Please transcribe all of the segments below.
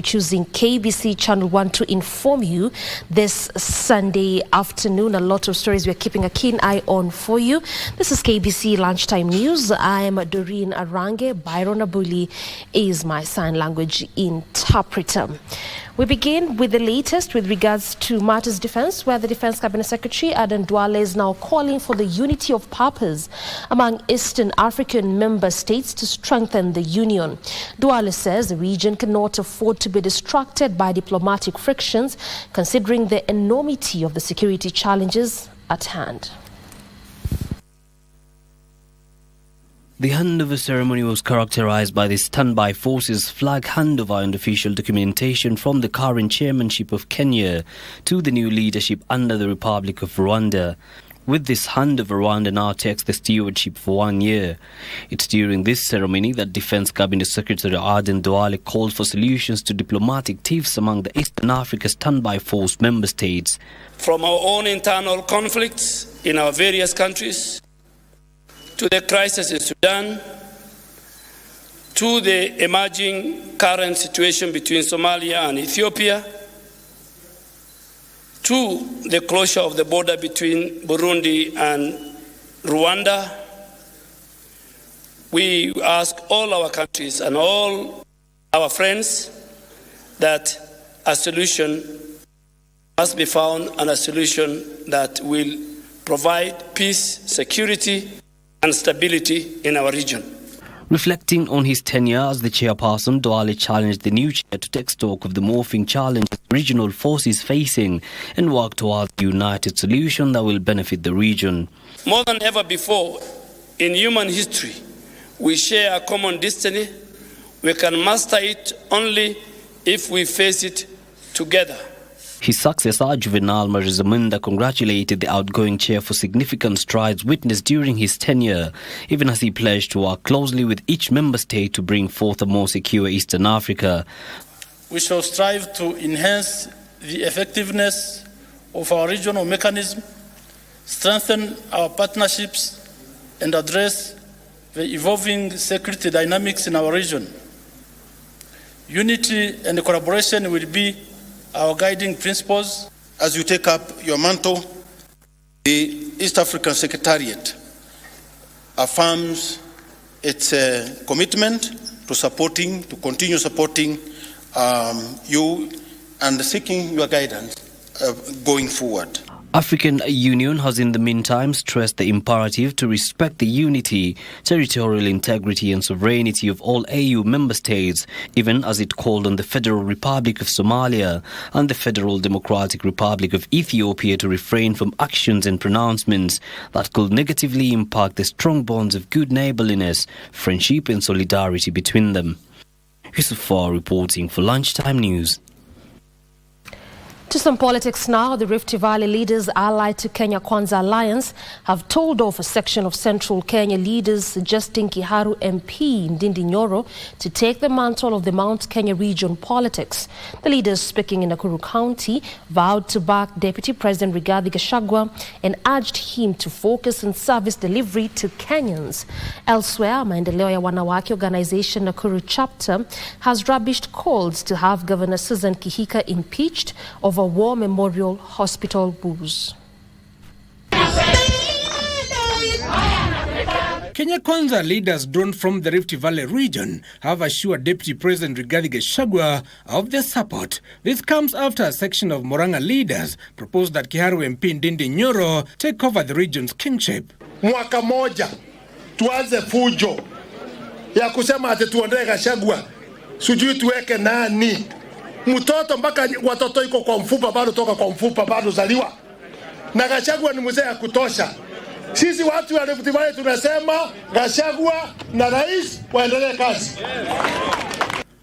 Choosing KBC Channel 1 to inform you this Sunday afternoon. A lot of stories we're keeping a keen eye on for you. This is KBC Lunchtime News. I am Doreen Arange. Byron Abuli is my sign language interpreter. We begin with the latest with regards to matters defense, where the Defense Cabinet Secretary Aden Duale is now calling for the unity of purpose among Eastern African member states to strengthen the union. Duale says the region cannot afford to be distracted by diplomatic frictions, considering the enormity of the security challenges at hand. The handover ceremony was characterized by the standby forces flag handover and official documentation from the current chairmanship of Kenya to the new leadership under the Republic of Rwanda. With this handover, Rwanda now takes the stewardship for 1 year. It's during this ceremony that Defense Cabinet Secretary Aden Duale called for solutions to diplomatic tiffs among the Eastern Africa standby force member states. From our own internal conflicts in our various countries, to the crisis in Sudan, to the emerging current situation between Somalia and Ethiopia, to the closure of the border between Burundi and Rwanda, we ask all our countries and all our friends that a solution must be found, and a solution that will provide peace, security, and stability in our region. Reflecting on his tenure as the chairperson, Duale challenged the new chair to take stock of the morphing challenges regional forces facing and work towards a united solution that will benefit the region. More than ever before in human history, we share a common destiny. We can master it only if we face it together. His successor, Juvenal Marizaminda, congratulated the outgoing chair for significant strides witnessed during his tenure, even as he pledged to work closely with each member state to bring forth a more secure Eastern Africa. We shall strive to enhance the effectiveness of our regional mechanism, strengthen our partnerships, and address the evolving security dynamics in our region. Unity and collaboration will be our guiding principles. As you take up your mantle, the East African Secretariat affirms its commitment to continue supporting you and seeking your guidance going forward. African Union has in the meantime stressed the imperative to respect the unity, territorial integrity and sovereignty of all AU member states, even as it called on the Federal Republic of Somalia and the Federal Democratic Republic of Ethiopia to refrain from actions and pronouncements that could negatively impact the strong bonds of good neighborliness, friendship and solidarity between them. Yusufar reporting for Lunchtime News. To some politics now, the Rift Valley leaders allied to Kenya Kwanza Alliance have told off a section of Central Kenya leaders suggesting Kiharu MP Ndindi Nyoro to take the mantle of the Mount Kenya region politics. The leaders, speaking in Nakuru County, vowed to back Deputy President Rigathi Gachagua and urged him to focus on service delivery to Kenyans. Elsewhere, Maendeleo ya Wanawake Organization Nakuru chapter has rubbished calls to have Governor Susan Kihika impeached over War Memorial Hospital booze. Kenya Kwanza leaders drawn from the Rift Valley region have assured Deputy President Rigathi Gachagua of their support. This comes after a section of Murang'a leaders proposed that Kiharu MP Ndindi Nyoro take over the region's kingship. Mwaka moja tuanze fujo ya kusema ati tuondoe Gachagua, sijui tuweke nani. Mtoto mpaka watoto iko kwa mfupa bado toka kwa mfupa bado zaliwa. Na Gachagua ni mzee ya kutosha. Sisi watu wa Rift Valley tunasema Gachagua na rais waendelee kazi.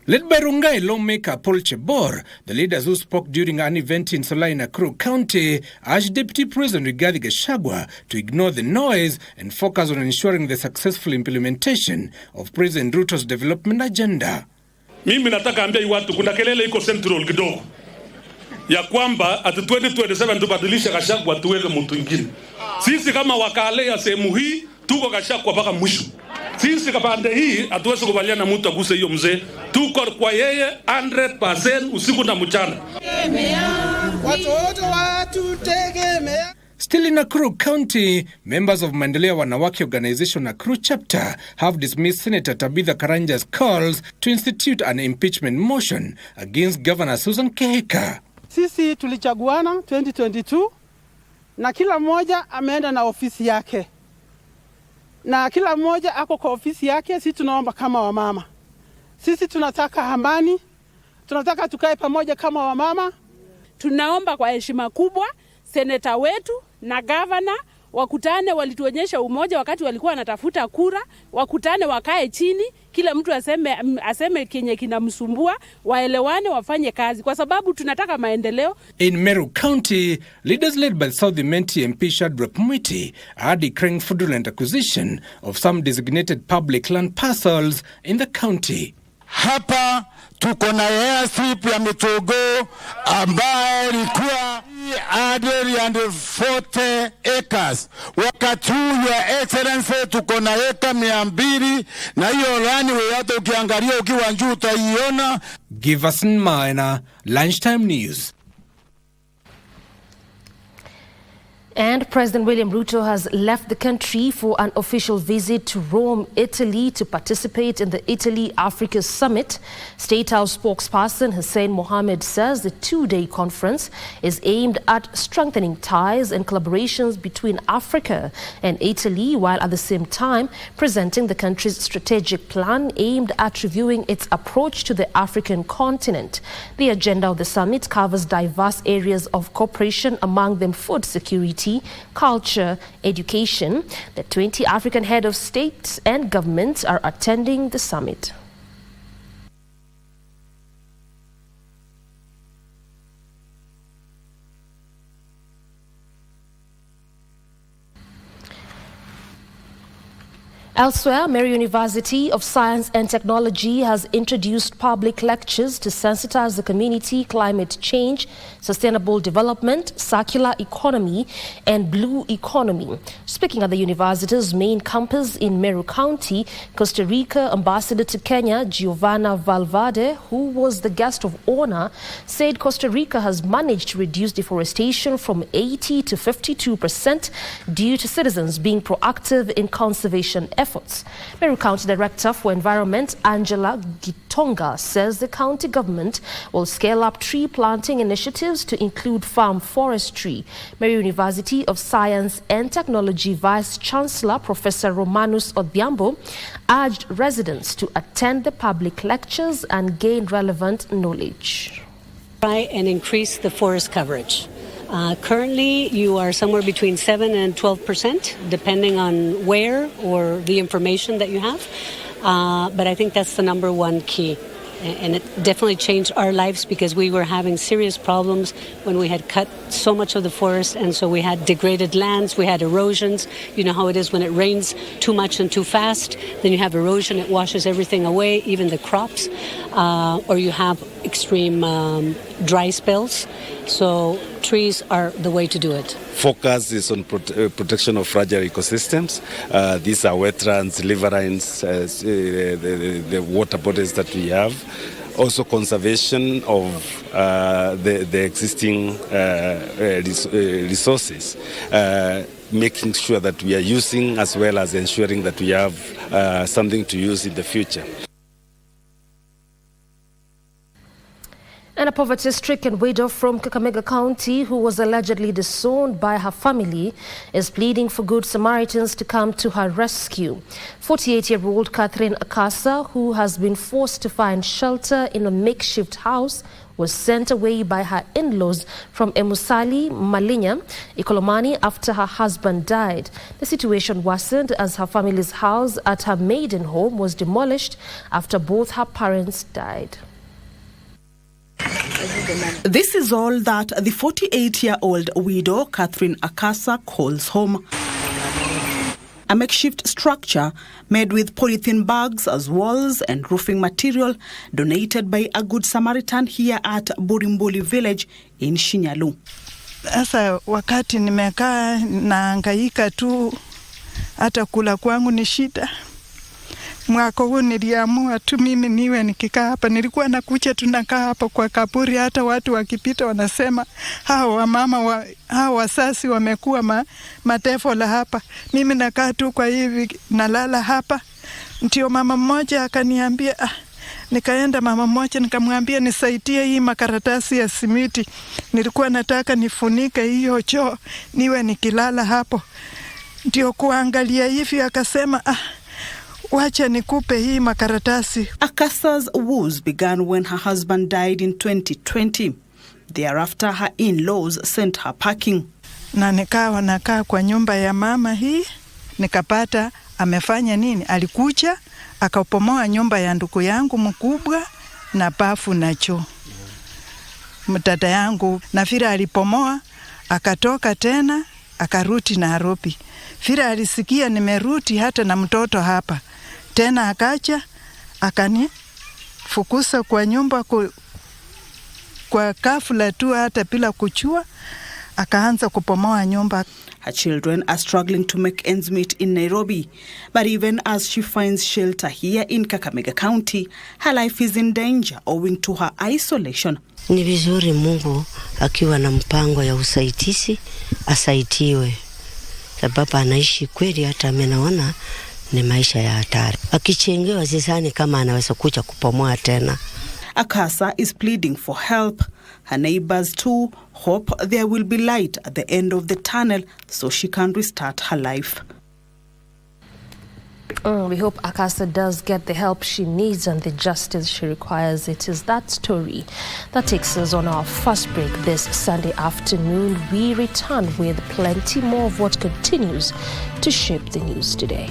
Led by Rungai lawmaker Paul Chebor, the leaders who spoke during an event in Solai, Nakuru County, urged Deputy President Rigathi Gachagua to ignore the noise and focus on ensuring the successful implementation of President Ruto's development agenda. Mimi nataka ambia watu kuna kelele iko central kidogo ya kwamba at 2027 tubadilishe Gachagua tuweke mtu mwingine. Sisi kama wakale ya sehemu hii tuko Gachagua mpaka mwisho. Sisi kapande hii hatuwezi kubaliana mtu aguse hiyo mzee. Tuko kwa yeye 100% usiku na mchana. Still in Nakuru County, members of Maendeleo Wanawake Organization Nakuru chapter have dismissed Senator Tabitha Karanja's calls to institute an impeachment motion against Governor Susan Kehika. Sisi tulichaguana 2022 na kila mmoja ameenda na ofisi yake. Na kila mmoja ako kwa ofisi yake. Sisi tunaomba kama wamama. Sisi tunataka amani. Tunataka tukae pamoja kama wamama. Tunaomba kwa heshima kubwa seneta wetu na governor wakutane, walituonyesha umoja wakati walikuwa wanatafuta kura, wakutane wakae chini, kila mtu aseme kenye kinamsumbua, waelewane, wafanye kazi kwa sababu tunataka maendeleo. In Meru County, leaders led by South Imenti MP Shadrack Mwiti are declaring fraudulent acquisition of some designated public land parcels in the county. Hapa tuko na airstrip ya Mitogo ambayo ilikuwa 140 acres. Wakati huu ya Excellency tuko na eka 200 na hiyo lani hata ukiangalia ukiwa juu utaiona. Giverson Maina, Lunchtime News. And President William Ruto has left the country for an official visit to Rome, Italy, to participate in the Italy-Africa Summit. State House spokesperson Hussein Mohammed says the two-day conference is aimed at strengthening ties and collaborations between Africa and Italy, while at the same time presenting the country's strategic plan aimed at reviewing its approach to the African continent. The agenda of the summit covers diverse areas of cooperation, among them food security, culture, education. The 20 African head of states and governments are attending the summit. Elsewhere, Mary University of Science and Technology has introduced public lectures to sensitize the community, climate change, sustainable development, circular economy, and blue economy. Speaking at the university's main campus in Meru County, Costa Rica Ambassador to Kenya, Giovanna Valverde, who was the guest of honor, said Costa Rica has managed to reduce deforestation from 80 to 52% due to citizens being proactive in conservation efforts. Meru County Director for Environment, Angela Gitonga, says the county government will scale up tree planting initiatives to include farm forestry. Meru University of Science and Technology Vice Chancellor Professor Romanus Odhiambo urged residents to attend the public lectures and gain relevant knowledge. Try and increase the forest coverage. Currently, you are somewhere between 7 and 12%, depending on where or the information that you have. But I think that's the number one key. And it definitely changed our lives because we were having serious problems when we had cut so much of the forest, and so we had degraded lands, we had erosions. You know how it is when it rains too much and too fast, then you have erosion, it washes everything away, even the crops, or you have extreme dry spells. So trees are the way to do it. Focus is on protection of fragile ecosystems. These are wetlands, riverines, the water bodies that we have. Also conservation of the existing resources. Making sure that we are using as well as ensuring that we have something to use in the future. And a poverty-stricken widow from Kakamega County who was allegedly disowned by her family is pleading for Good Samaritans to come to her rescue. 48-year-old Catherine Akasa, who has been forced to find shelter in a makeshift house, was sent away by her in-laws from Emusali, Malinya, Ikolomani after her husband died. The situation worsened as her family's house at her maiden home was demolished after both her parents died. This is all that the 48-year-old widow, Catherine Akasa, calls home. A makeshift structure made with polythene bags as walls and roofing material donated by a Good Samaritan here at Burimbuli village in Shinyalu. Sasa wakati nimekaa naangaika tu, hata kula kwangu ni shida. mwaka huu niliamua tu mimi niwe nikikaa hapa. Nilikuwa nakuja tunakaa hapa kwa kaburi, hata watu wakipita wanasema hao wamama hao wasasi wamekuwa matefola hapa. Mimi nakaa tu kwa hivi nalala hapa. Ndio mama mmoja akaniambia nikaenda mama mmoja nikamwambia nisaidie hii makaratasi ya simiti. Nilikuwa nataka nifunike hiyo choo niwe nikilala hapo. Ndio kuangalia hivi akasema wacha nikupe hii makaratasi. Akasa's woes began when her husband died in 2020. Thereafter her in-laws sent her packing. Na nikawa nakaa kwa nyumba ya mama hii, nikapata amefanya nini? Alikuja akapomoa nyumba ya ndugu yangu mkubwa na bafu na choo. Mtata yangu na vile alipomoa akatoka tena akaruti Nairobi. Vile alisikia nimeruti hata na mtoto hapa tena akaja akanifukuza kwa nyumba kwa kafula tu hata bila kuchua, akaanza kupomoa nyumba. Her children are struggling to make ends meet in Nairobi, but even as she finds shelter here in Kakamega County, her life is in danger owing to her isolation. Ni vizuri Mungu akiwa na mpango ya usaidizi asaidiwe, sababu anaishi kweli, hata amenaona ni maisha ya hatari. Akichengewa sisani kama anaweza kuja kupomoa tena. Akasa is pleading for help. Her neighbors too hope there will be light at the end of the tunnel so she can restart her life. We hope Akasa does get the help she needs and the justice she requires. It is that story that takes us on our first break this Sunday afternoon. We return with plenty more of what continues to shape the news today.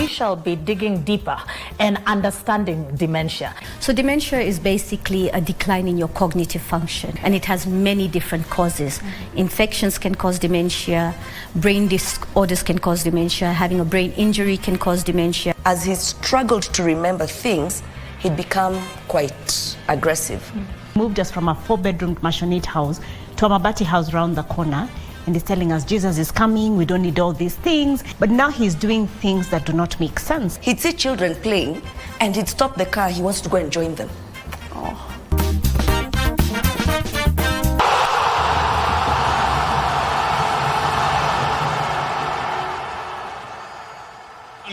Shall be digging deeper and understanding dementia. So dementia is basically a decline in your cognitive function, and it has many different causes. Infections can cause dementia, brain disorders can cause dementia, having a brain injury can cause dementia. As he struggled to remember things, he'd become quite aggressive. Moved us from a 4-bedroom Mashonite house to a Mabati house round the corner. And he's telling us Jesus is coming, we don't need all these things. But now he's doing things that do not make sense. He'd see children playing and he'd stop the car, he wants to go and join them.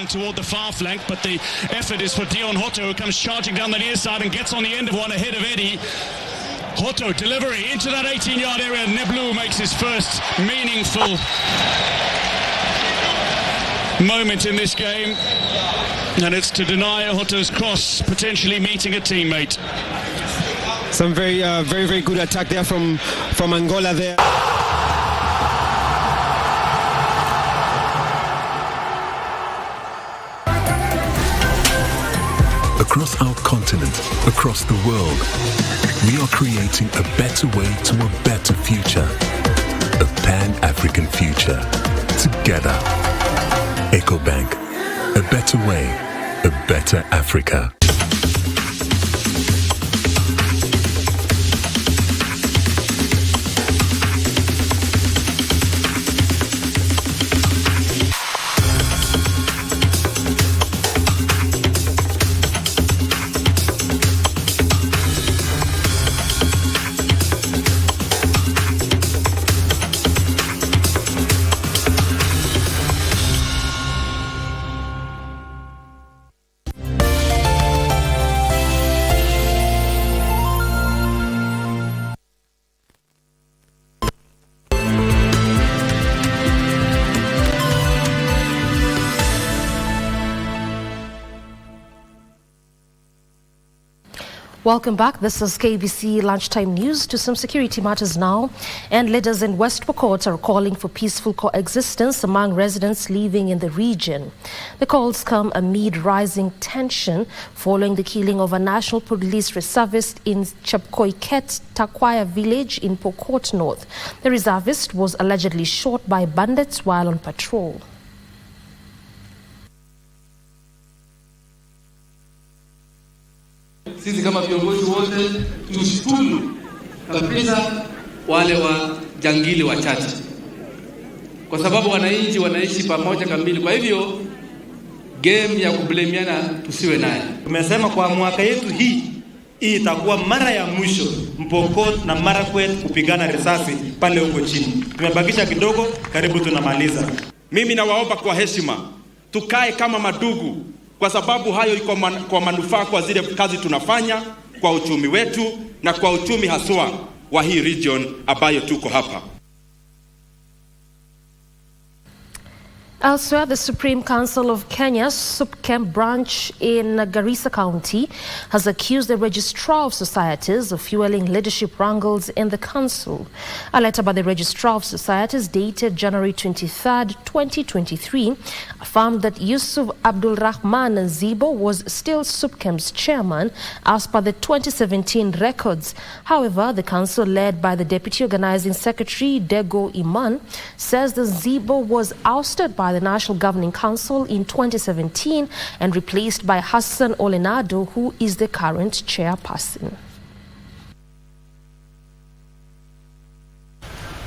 Toward the far flank, but the effort is for Dion Hotto, who comes charging down the near side and gets on the end of one ahead of Eddie. Hotto delivery into that 18-yard area. Neblu makes his first meaningful moment in this game, and it's to deny Hotto's cross potentially meeting a teammate. Some very good attack there from Angola there. Across our continent, across the world, we are creating a better way to a better future. A Pan-African future. Together. EcoBank. A better way, a better Africa. Welcome back. This is KBC Lunchtime News. To some security matters now. And leaders in West Pokot are calling for peaceful coexistence among residents living in the region. The calls come amid rising tension following the killing of a national police reservist in Chepkoiket, Takwaya village in Pokot North. The reservist was allegedly shot by bandits while on patrol. Sisi kama viongozi wote tushtumu kabisa wale wa jangili wachache, kwa sababu wananchi wanaishi pamoja kamili. Kwa hivyo game ya kublamiana tusiwe naye. Tumesema kwa mwaka yetu hii itakuwa mara ya mwisho Mpokot na Marakwet kupigana risasi pale huko chini. Tumebakisha kidogo, karibu tunamaliza. Mimi nawaomba kwa heshima tukae kama madugu, kwa sababu hayo iko kwa manufaa kwa zile kazi tunafanya, kwa uchumi wetu na kwa uchumi haswa wa hii region ambayo tuko hapa. Elsewhere, the Supreme Council of Kenya's SUPKEM branch in Garissa County has accused the Registrar of Societies of fueling leadership wrangles in the council. A letter by the Registrar of Societies dated January 23, 2023 affirmed that Yusuf Abdul Rahman Zibo was still SUPKEM's chairman as per the 2017 records. However, the council led by the Deputy Organizing Secretary Dego Iman says that Zibo was ousted by the National Governing Council in 2017 and replaced by Hassan Olenado, who is the current chairperson.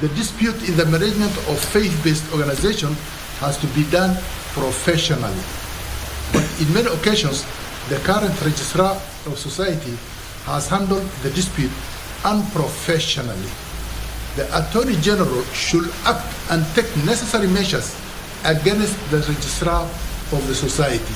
The dispute in the management of faith-based organization has to be done professionally. But in many occasions, the current registrar of society has handled the dispute unprofessionally. The Attorney General should act and take necessary measures against the registrar of the society.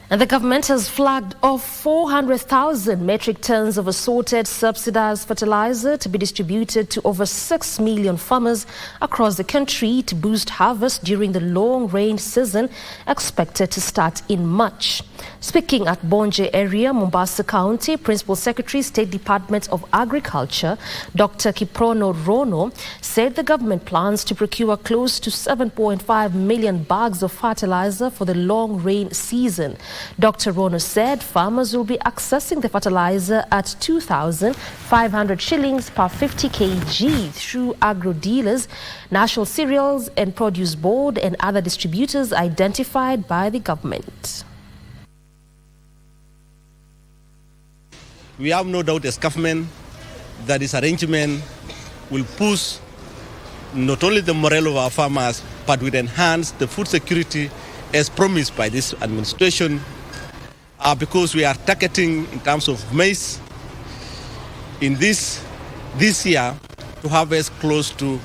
And the government has flagged off 400,000 metric tons of assorted subsidized fertilizer to be distributed to over 6 million farmers across the country to boost harvest during the long rain season expected to start in March. Speaking at Bonje area, Mombasa County, Principal Secretary, State Department of Agriculture, Dr. Kiprono Rono, said the government plans to procure close to 7.5 million bags of fertilizer for the long rain season. Dr. Rono said farmers will be accessing the fertilizer at 2,500 shillings per 50 kg through agro dealers, National Cereals and Produce Board and other distributors identified by the government. We have no doubt as government that this arrangement will push not only the morale of our farmers, but will enhance the food security as promised by this administration, because we are targeting in terms of maize in this year to harvest close to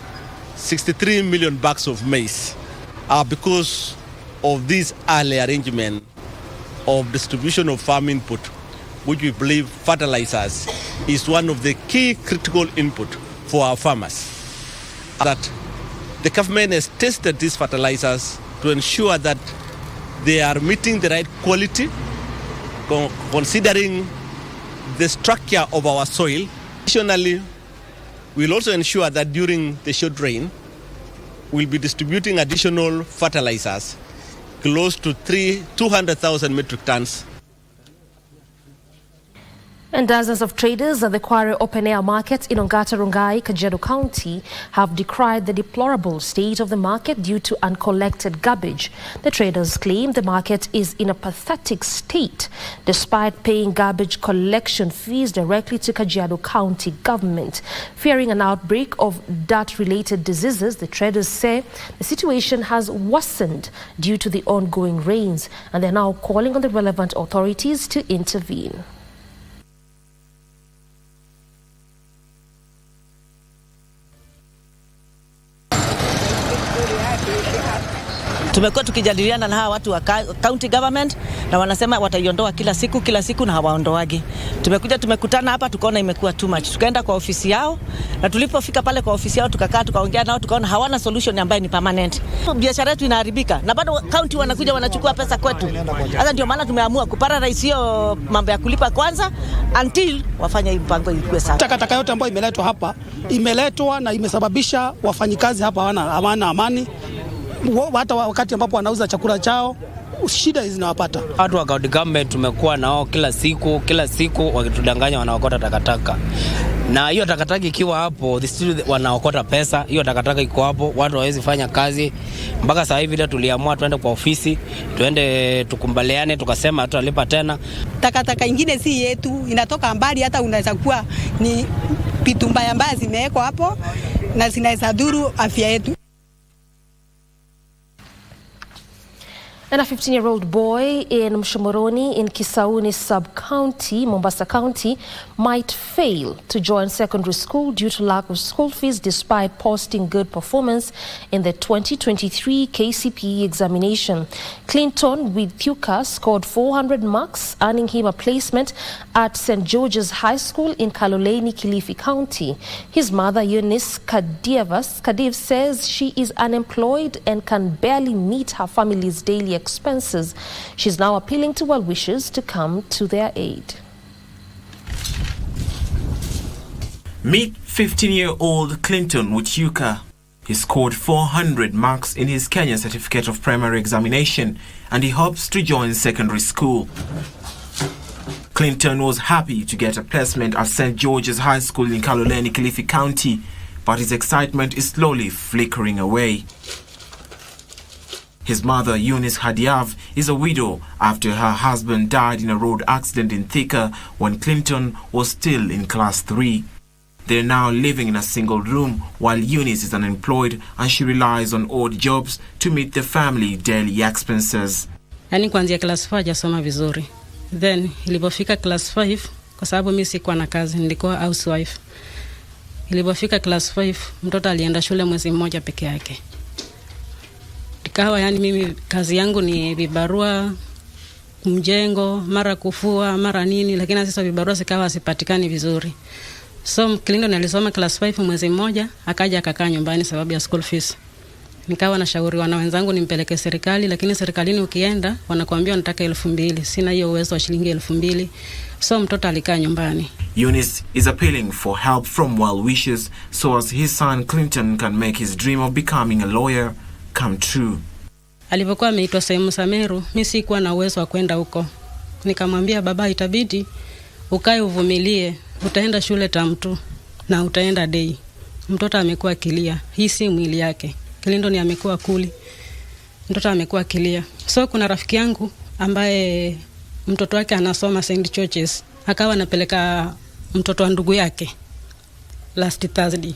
63 million bags of maize, because of this early arrangement of distribution of farm input, which we believe fertilizers is one of the key critical input for our farmers. That the government has tested these fertilizers to ensure that they are meeting the right quality, considering the structure of our soil. Additionally, we'll also ensure that during the short rain, we'll be distributing additional fertilizers close to 200,000 metric tons. And dozens of traders at the Quarry open-air market in Ongata Rongai, Kajiado County have decried the deplorable state of the market due to uncollected garbage. The traders claim the market is in a pathetic state despite paying garbage collection fees directly to Kajiado County government. Fearing an outbreak of dirt-related diseases, the traders say the situation has worsened due to the ongoing rains, and they're now calling on the relevant authorities to intervene. Tumekuwa tukijadiliana na hawa watu wa county government na wanasema wataiondoa kila siku na hawaondoagi. Tumekutana hapa tukaona imekuwa too much. Tukaenda kwa ofisi yao na tulipofika pale kwa ofisi yao tukakaa tukaongea nao tukaona hawana solution ambayo ni permanent. Biashara yetu inaharibika na bado county wanakuja wanachukua pesa kwetu. Sasa ndio maana tumeamua kupara rais hiyo mambo ya kulipa kwanza until wafanye mpango ikuwe sawa. Takataka yote ambayo imeletwa hapa imeletwa na imesababisha wafanyikazi hapa hawana amani. Hata wakati ambapo wanauza chakula chao shida zinawapata. Watu wa county government tumekuwa nao kila siku wakitudanganya wanaokota takataka. Na hiyo takataka ikiwa hapo, wanaokota pesa, hiyo takataka iko hapo, watu hawezi fanya kazi. Mpaka sasa hivi leo tuliamua tuende kwa ofisi, tuende tukumbaliane, tukasema tutalipa tena. Takataka ingine si yetu, inatoka mbali, hata unaweza kuwa ni vitu mbaya zimewekwa hapo na zinaweza dhuru afya yetu. And a 15-year-old boy in Mshomoroni in Kisauni sub-county, Mombasa County, might fail to join secondary school due to lack of school fees despite posting good performance in the 2023 KCPE examination. Clinton Withuka scored 400 marks, earning him a placement at St. George's High School in Kaloleni, Kilifi County. His mother, Eunice Kadiv, says she is unemployed and can barely meet her family's daily expenses. She's now appealing to well-wishers to come to their aid. Meet 15-year-old Clinton Withuka. He scored 400 marks in his Kenya Certificate of Primary Examination and he hopes to join secondary school. Clinton was happy to get a placement at St. George's High School in Kaloleni, Kilifi County, but his excitement is slowly flickering away. His mother, Eunice Hadiav, is a widow after her husband died in a road accident in Thika when Clinton was still in class 3. They're now living in a single room while Eunice is unemployed and she relies on odd jobs to meet the family daily expenses. Yani kuanzia class 4 hajasoma vizuri. Then ilipofika class 5, kwa sababu mimi sikuwa na kazi, nilikuwa housewife. Ilipofika class 5, mtoto alienda shule mwezi mmoja peke yake. Ikawa yani mimi kazi yangu ni vibarua, mjengo, mara kufua, mara nini, lakini sasa vibarua zikawa sipatikani vizuri. So Clinton alisoma class 5 mwezi mmoja, akaja akakaa nyumbani sababu ya school fees. Nikawa nashauriwa na wenzangu nimpeleke serikali, lakini serikalini ukienda wanakuambia wanataka 2,000. Sina hiyo uwezo wa shilingi 2,000. So mtoto alikaa nyumbani. Eunice is appealing for help from well-wishers so as his son Clinton can make his dream of becoming a lawyer come true. Alipokuwa ameitwa sehemu Sameru, mimi sikuwa na uwezo wa kwenda huko. Nikamwambia baba, itabidi ukae uvumilie, utaenda shule term 2 na utaenda day. Mtoto amekuwa kilia, hii si mwili yake. Clinton amekuwa kuli. Mtoto amekuwa kilia. So kuna rafiki yangu ambaye mtoto wake anasoma St. George's. Akawa anapeleka mtoto wa ndugu yake last Thursday.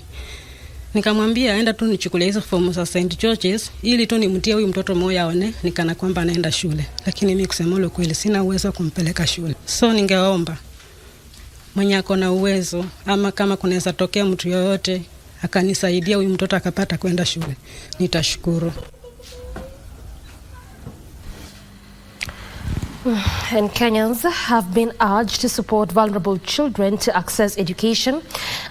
Nikamwambia aenda tu nichukulie hizo fomu za St. George's ili tu nimtie huyu mtoto moyo aone nikana kwamba anaenda shule. Lakini mimi kusema kweli sina uwezo wa kumpeleka shule. So ningeomba mwenye ako na uwezo ama kama kunaweza tokea mtu yoyote akanisaidia huyu mtoto akapata kwenda shule, nitashukuru. And Kenyans have been urged to support vulnerable children to access education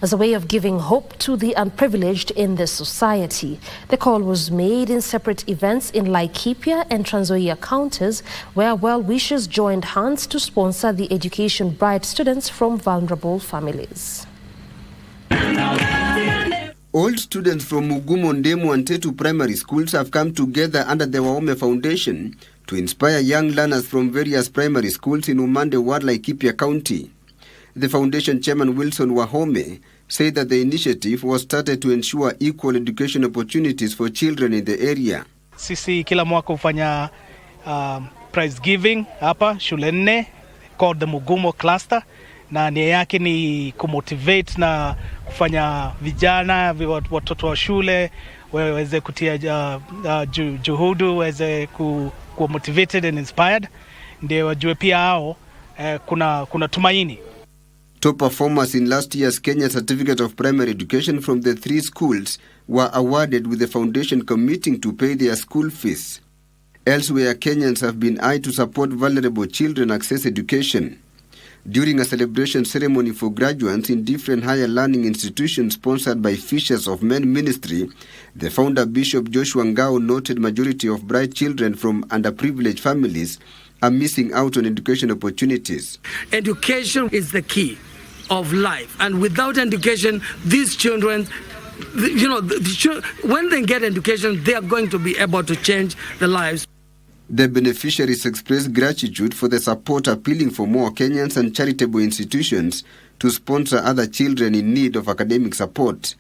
as a way of giving hope to the unprivileged in this society. The call was made in separate events in Laikipia and Trans Nzoia counties, where well-wishers joined hands to sponsor the education bright students from vulnerable families. Old students from Mugumo, Ndemu and Tetu primary schools have come together under the Waume Foundation to inspire young learners from various primary schools in Umande Ward, Laikipia County. The foundation chairman Wilson Wahome said that the initiative was started to ensure equal education opportunities for children in the area. Sisi kila mwaka ufanya prize giving hapa shule 4 called the Mugumo cluster, na nia yake ni kumotivate na kufanya vijana watoto wa shule waweze kutia juhudi, waweze kuwa motivated and inspired, ndio wajue pia hao kuna tumaini. Top performers in last year's Kenya Certificate of Primary Education from the 3 schools were awarded with the foundation committing to pay their school fees. Elsewhere, Kenyans have been eyed to support vulnerable children access education. During a celebration ceremony for graduates in different higher learning institutions sponsored by Fishers of Men Ministry, the founder Bishop Joshua Ngao noted majority of bright children from underprivileged families are missing out on education opportunities. Education is the key of life, and without education, these children, when they get education, they are going to be able to change their lives. The beneficiaries expressed gratitude for the support, appealing for more Kenyans and charitable institutions to sponsor other children in need of academic support.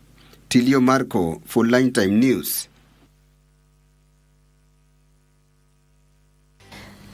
Tilio Marco for Lunchtime News.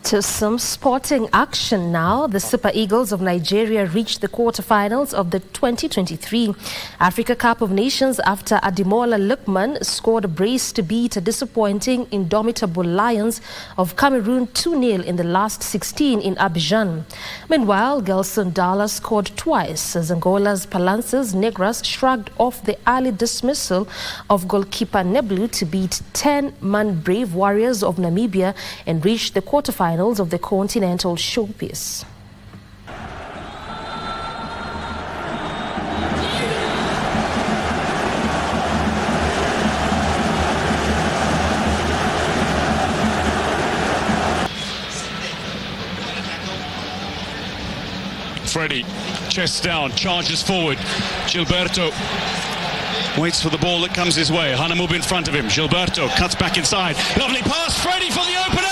To some sporting action now. The Super Eagles of Nigeria reached the quarterfinals of the 2023 Africa Cup of Nations after Ademola Lookman scored a brace to beat a disappointing Indomitable Lions of Cameroon 2-0 in the last 16 in Abidjan. Meanwhile, Gelson Dala scored twice as Angola's Palancas Negras shrugged off the early dismissal of goalkeeper Neblu to beat 10-man Brave Warriors of Namibia and reach the quarterfinals of the Continental Showpiece. Freddie, chest down, charges forward. Gilberto waits for the ball that comes his way. Hanamub in front of him. Gilberto cuts back inside. Lovely pass. Freddie for the opener.